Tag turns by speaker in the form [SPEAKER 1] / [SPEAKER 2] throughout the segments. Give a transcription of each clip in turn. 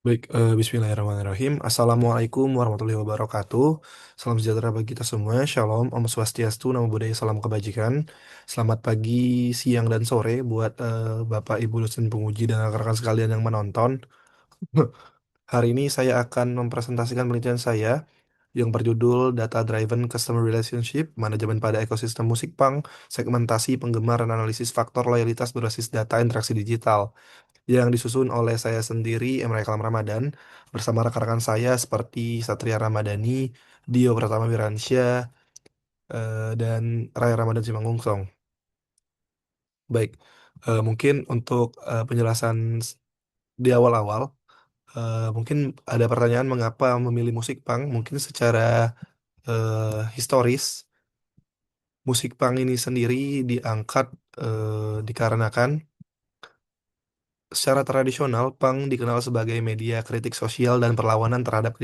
[SPEAKER 1] Baik, Bismillahirrahmanirrahim. Assalamualaikum warahmatullahi wabarakatuh. Salam sejahtera bagi kita semua. Shalom, Om Swastiastu, Namo Buddhaya, Salam Kebajikan. Selamat pagi, siang, dan sore buat Bapak, Ibu, dosen penguji, dan rekan-rekan sekalian yang menonton. Hari ini saya akan mempresentasikan penelitian saya yang berjudul Data Driven Customer Relationship, Manajemen pada Ekosistem Musik Punk, Segmentasi Penggemar dan Analisis Faktor Loyalitas Berbasis Data Interaksi Digital, yang disusun oleh saya sendiri, Emre Kalam Ramadan, bersama rekan-rekan saya seperti Satria Ramadhani, Dio Pratama Wiransyah, dan Raya Ramadan Simangunsorong. Baik, mungkin untuk penjelasan di awal-awal, mungkin ada pertanyaan mengapa memilih musik punk. Mungkin secara historis, musik punk ini sendiri diangkat dikarenakan secara tradisional, punk dikenal sebagai media kritik sosial dan perlawanan terhadap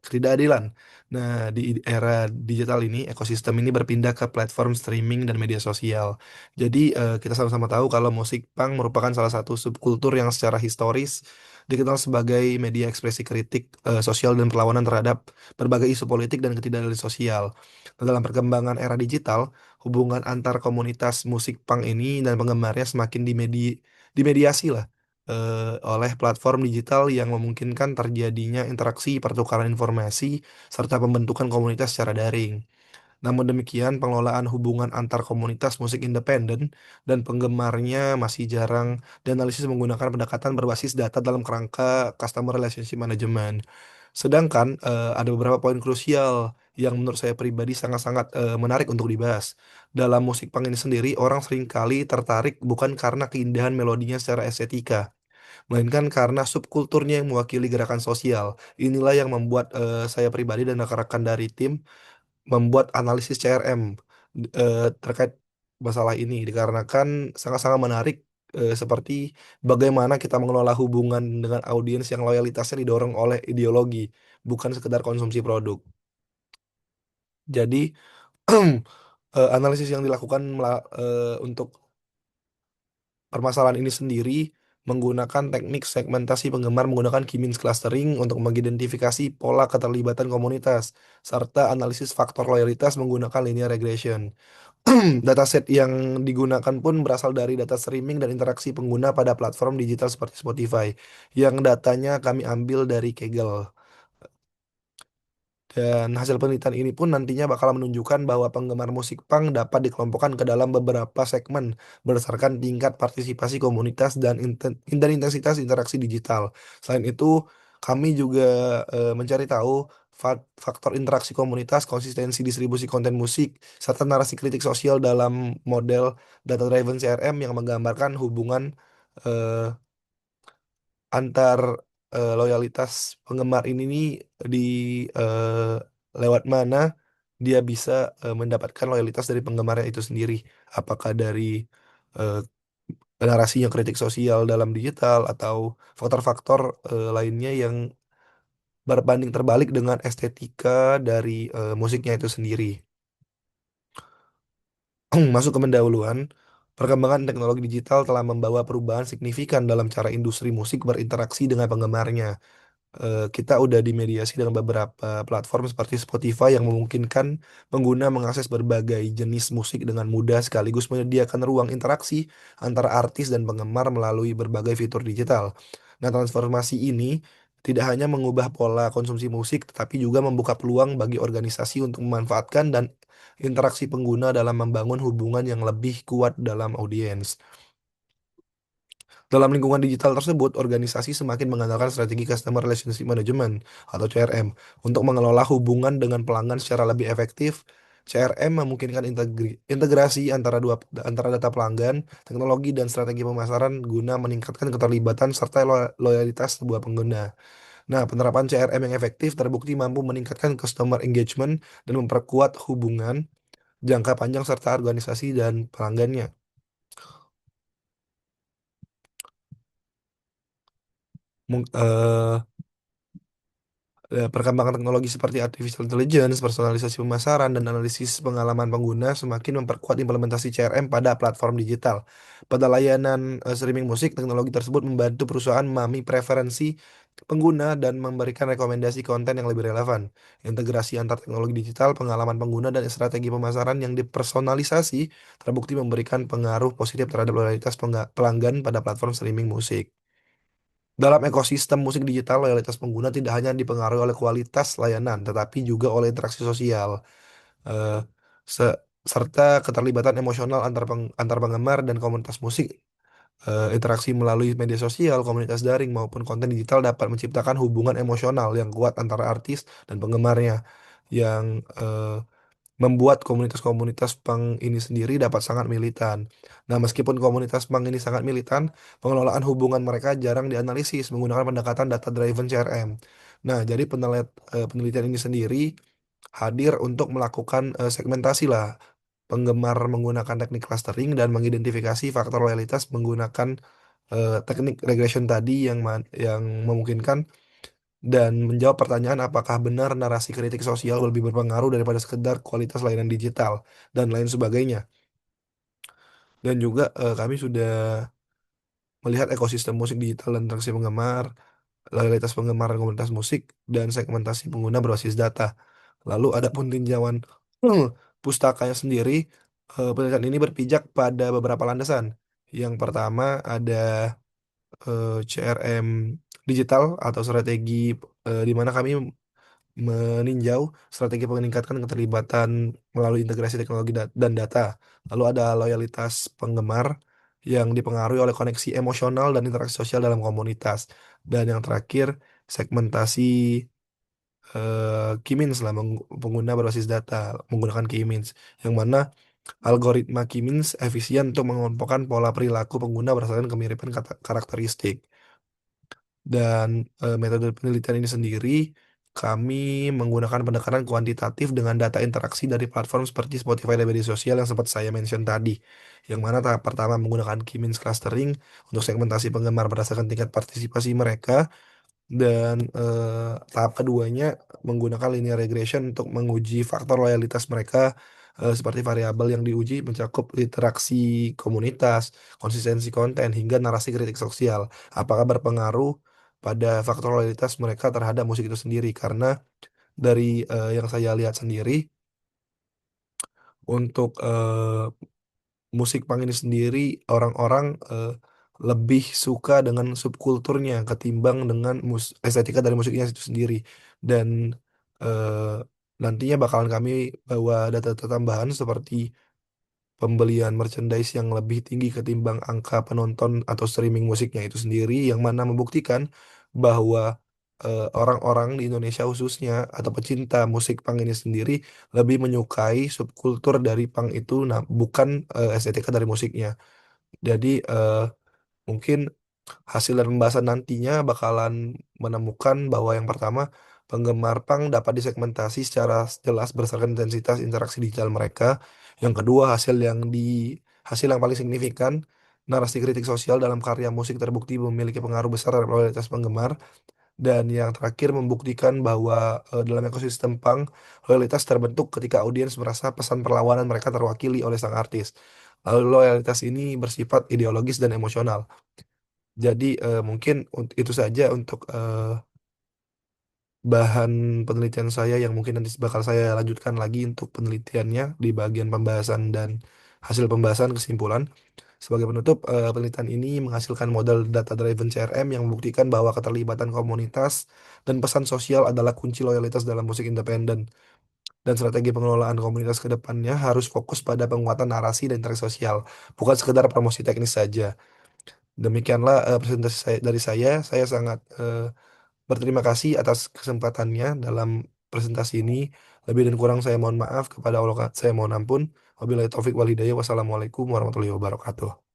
[SPEAKER 1] ketidakadilan. Nah, di era digital ini, ekosistem ini berpindah ke platform streaming dan media sosial. Jadi, kita sama-sama tahu kalau musik punk merupakan salah satu subkultur yang secara historis dikenal sebagai media ekspresi kritik sosial dan perlawanan terhadap berbagai isu politik dan ketidakadilan sosial. Nah, dalam perkembangan era digital, hubungan antar komunitas musik punk ini dan penggemarnya semakin dimediasi lah oleh platform digital yang memungkinkan terjadinya interaksi, pertukaran informasi, serta pembentukan komunitas secara daring. Namun demikian, pengelolaan hubungan antar komunitas musik independen dan penggemarnya masih jarang dianalisis menggunakan pendekatan berbasis data dalam kerangka customer relationship management. Sedangkan ada beberapa poin krusial yang menurut saya pribadi sangat-sangat menarik untuk dibahas. Dalam musik punk ini sendiri, orang seringkali tertarik bukan karena keindahan melodinya secara estetika, melainkan karena subkulturnya yang mewakili gerakan sosial. Inilah yang membuat saya pribadi dan rekan-rekan dari tim membuat analisis CRM terkait masalah ini, dikarenakan sangat-sangat menarik, seperti bagaimana kita mengelola hubungan dengan audiens yang loyalitasnya didorong oleh ideologi, bukan sekedar konsumsi produk. Jadi analisis yang dilakukan untuk permasalahan ini sendiri menggunakan teknik segmentasi penggemar menggunakan key-means clustering untuk mengidentifikasi pola keterlibatan komunitas, serta analisis faktor loyalitas menggunakan linear regression. Dataset yang digunakan pun berasal dari data streaming dan interaksi pengguna pada platform digital seperti Spotify, yang datanya kami ambil dari Kaggle. Dan hasil penelitian ini pun nantinya bakal menunjukkan bahwa penggemar musik punk dapat dikelompokkan ke dalam beberapa segmen berdasarkan tingkat partisipasi komunitas dan intensitas interaksi digital. Selain itu, kami juga mencari tahu faktor interaksi komunitas, konsistensi distribusi konten musik, serta narasi kritik sosial dalam model data-driven CRM yang menggambarkan hubungan eh, antar loyalitas penggemar ini nih di lewat mana dia bisa mendapatkan loyalitas dari penggemarnya itu sendiri. Apakah dari eh, narasinya kritik sosial dalam digital atau faktor-faktor lainnya yang berbanding terbalik dengan estetika dari musiknya itu sendiri. Masuk ke pendahuluan, perkembangan teknologi digital telah membawa perubahan signifikan dalam cara industri musik berinteraksi dengan penggemarnya. Kita udah dimediasi dengan beberapa platform seperti Spotify yang memungkinkan pengguna mengakses berbagai jenis musik dengan mudah sekaligus menyediakan ruang interaksi antara artis dan penggemar melalui berbagai fitur digital. Nah, transformasi ini tidak hanya mengubah pola konsumsi musik, tetapi juga membuka peluang bagi organisasi untuk memanfaatkan dan interaksi pengguna dalam membangun hubungan yang lebih kuat dalam audiens. Dalam lingkungan digital tersebut, organisasi semakin mengandalkan strategi Customer Relationship Management atau CRM untuk mengelola hubungan dengan pelanggan secara lebih efektif. CRM memungkinkan integrasi antara data pelanggan, teknologi dan strategi pemasaran guna meningkatkan keterlibatan serta loyalitas sebuah pengguna. Nah, penerapan CRM yang efektif terbukti mampu meningkatkan customer engagement dan memperkuat hubungan jangka panjang serta organisasi dan pelanggannya. Mung- eh, Perkembangan teknologi seperti artificial intelligence, personalisasi pemasaran, dan analisis pengalaman pengguna semakin memperkuat implementasi CRM pada platform digital. Pada layanan streaming musik, teknologi tersebut membantu perusahaan memahami preferensi pengguna dan memberikan rekomendasi konten yang lebih relevan. Integrasi antar teknologi digital, pengalaman pengguna, dan strategi pemasaran yang dipersonalisasi terbukti memberikan pengaruh positif terhadap loyalitas pelanggan pada platform streaming musik. Dalam ekosistem musik digital, loyalitas pengguna tidak hanya dipengaruhi oleh kualitas layanan, tetapi juga oleh interaksi sosial, eh, se- serta keterlibatan emosional antar penggemar dan komunitas musik. Interaksi melalui media sosial, komunitas daring, maupun konten digital dapat menciptakan hubungan emosional yang kuat antara artis dan penggemarnya, yang membuat komunitas-komunitas punk ini sendiri dapat sangat militan. Nah, meskipun komunitas punk ini sangat militan, pengelolaan hubungan mereka jarang dianalisis menggunakan pendekatan data-driven CRM. Nah, jadi penelitian ini sendiri hadir untuk melakukan segmentasi lah penggemar menggunakan teknik clustering dan mengidentifikasi faktor loyalitas menggunakan teknik regression tadi yang memungkinkan dan menjawab pertanyaan apakah benar narasi kritik sosial lebih berpengaruh daripada sekedar kualitas layanan digital dan lain sebagainya. Dan juga kami sudah melihat ekosistem musik digital dan interaksi penggemar, loyalitas penggemar dan komunitas musik, dan segmentasi pengguna berbasis data. Lalu ada pun tinjauan pustakanya sendiri, penelitian ini berpijak pada beberapa landasan. Yang pertama ada CRM digital atau strategi di mana kami meninjau strategi meningkatkan keterlibatan melalui integrasi teknologi dan data. Lalu ada loyalitas penggemar yang dipengaruhi oleh koneksi emosional dan interaksi sosial dalam komunitas. Dan yang terakhir, segmentasi key means lah, pengguna berbasis data menggunakan key means, yang mana algoritma key means efisien untuk mengelompokkan pola perilaku pengguna berdasarkan kemiripan karakteristik. Dan metode penelitian ini sendiri kami menggunakan pendekatan kuantitatif dengan data interaksi dari platform seperti Spotify dan media sosial yang sempat saya mention tadi. Yang mana tahap pertama menggunakan key means clustering untuk segmentasi penggemar berdasarkan tingkat partisipasi mereka, dan tahap keduanya menggunakan linear regression untuk menguji faktor loyalitas mereka, seperti variabel yang diuji mencakup interaksi komunitas, konsistensi konten, hingga narasi kritik sosial. Apakah berpengaruh pada faktor loyalitas mereka terhadap musik itu sendiri? Karena dari yang saya lihat sendiri, untuk musik punk ini sendiri orang-orang lebih suka dengan subkulturnya ketimbang dengan estetika dari musiknya itu sendiri. Dan eh, nantinya bakalan kami bawa data-data tambahan seperti pembelian merchandise yang lebih tinggi ketimbang angka penonton atau streaming musiknya itu sendiri, yang mana membuktikan bahwa orang-orang di Indonesia khususnya atau pecinta musik punk ini sendiri lebih menyukai subkultur dari punk itu, nah bukan estetika dari musiknya. Jadi mungkin hasil dari pembahasan nantinya bakalan menemukan bahwa yang pertama, penggemar punk dapat disegmentasi secara jelas berdasarkan intensitas interaksi digital mereka. Yang kedua, hasil yang paling signifikan, narasi kritik sosial dalam karya musik terbukti memiliki pengaruh besar terhadap loyalitas penggemar. Dan yang terakhir membuktikan bahwa dalam ekosistem punk, loyalitas terbentuk ketika audiens merasa pesan perlawanan mereka terwakili oleh sang artis. Lalu loyalitas ini bersifat ideologis dan emosional. Jadi mungkin itu saja untuk bahan penelitian saya yang mungkin nanti bakal saya lanjutkan lagi untuk penelitiannya di bagian pembahasan dan hasil pembahasan kesimpulan. Sebagai penutup, penelitian ini menghasilkan model data-driven CRM yang membuktikan bahwa keterlibatan komunitas dan pesan sosial adalah kunci loyalitas dalam musik independen. Dan strategi pengelolaan komunitas ke depannya harus fokus pada penguatan narasi dan interaksi sosial, bukan sekedar promosi teknis saja. Demikianlah presentasi dari saya. Saya sangat berterima kasih atas kesempatannya dalam presentasi ini. Lebih dan kurang saya mohon maaf, kepada Allah saya mohon ampun. Wabillahi taufik wal hidayah. Wassalamualaikum warahmatullahi wabarakatuh.